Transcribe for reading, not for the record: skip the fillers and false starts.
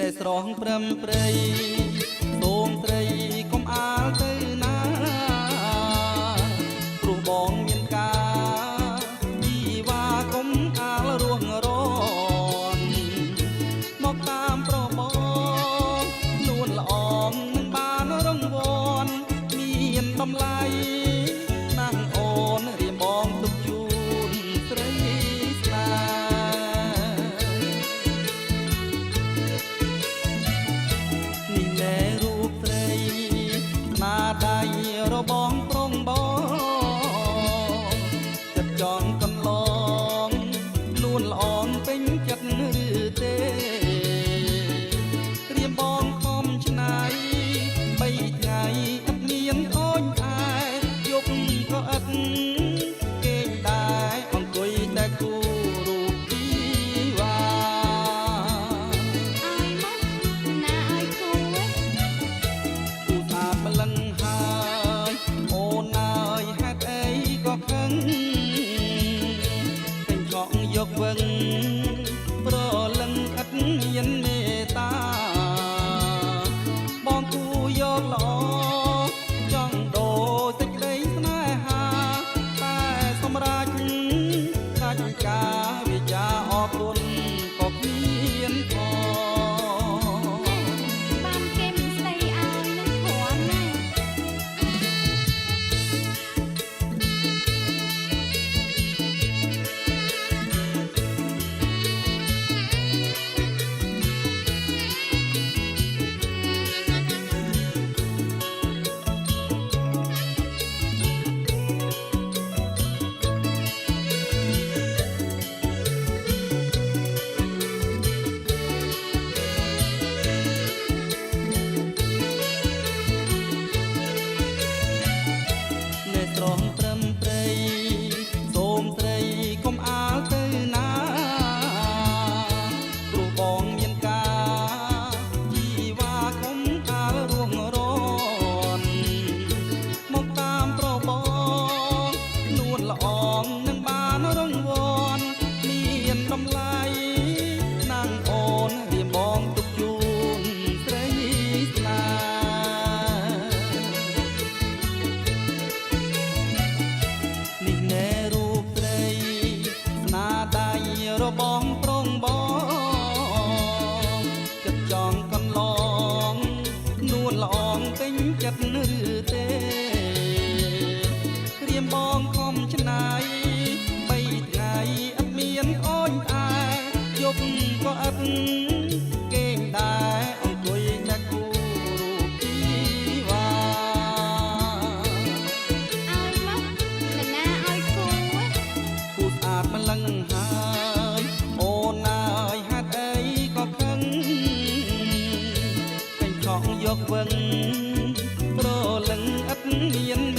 ស្រស់ព្រឹមព្រៃសូមត្រីកុំអាលទៅណាព្រោះបងមានការជីវ៉ាកុំអាលរស់រនមកតាមប្របងនួនល្អងនឹងបានរង្វាន់មានតម្លៃណាស់អូនរៀបបងទុកជូនស្រីស្នានេះណែរូបស្រីស្នាដៃរបងប្រងបងចិត្តចង់កន្លងនួនល្អងពេញចិត្តឬទេរៀមបងខំឆ្នៃបីថ្ងៃឥតមានអូនឯយប់ក៏ឥតគេងដែរអង្គុយតែគូរូបជីវ៉ាអាយមកណាអាយគូគូថាម្លឹងហើយអូនអើយហេតុអីក៏ខឹងពេញឆក់យកវឹងប្រលឹងឥតមានមេត្តាបងគូយកល្អចង់ដូរសេចក្តីស្នេហាតែសម្រាប់កាច់ការវិជាអរគុណក៏គ្មានផងបានគេមិនស្ដីអាយនឹងគ្រាន់ណាស្រស់ព្រឹមព្រៃសូមត្រីកុំអាលទៅណាព្រោះបងមានការជីវ៉ាកុំអាលរួងរនមកតាមប្របងនួនល្អងនឹងបានរង្វាន់មានតម្លៃណាស់អូនរៀមបងទុកជូនស្រីស្នានេះណែរូបស្រីស្នាដៃរបងប្រងបងចិត្តចង់កន្លងនួនល្អងពេញចិត្តឬទេរៀមបងខំឆ្នៃបីថ្ងៃឥតមានអូនឯយប់ក៏ឥតគេងដែរអង្គុយតែគូរូបជីវ៉ាអាយមកណាអាយគូគូស្អាតម្លឹងហើយអូនអើយហេតុអីក៏ខឹងពេញឆក់យកវឹងប្រលឹងឥតមាន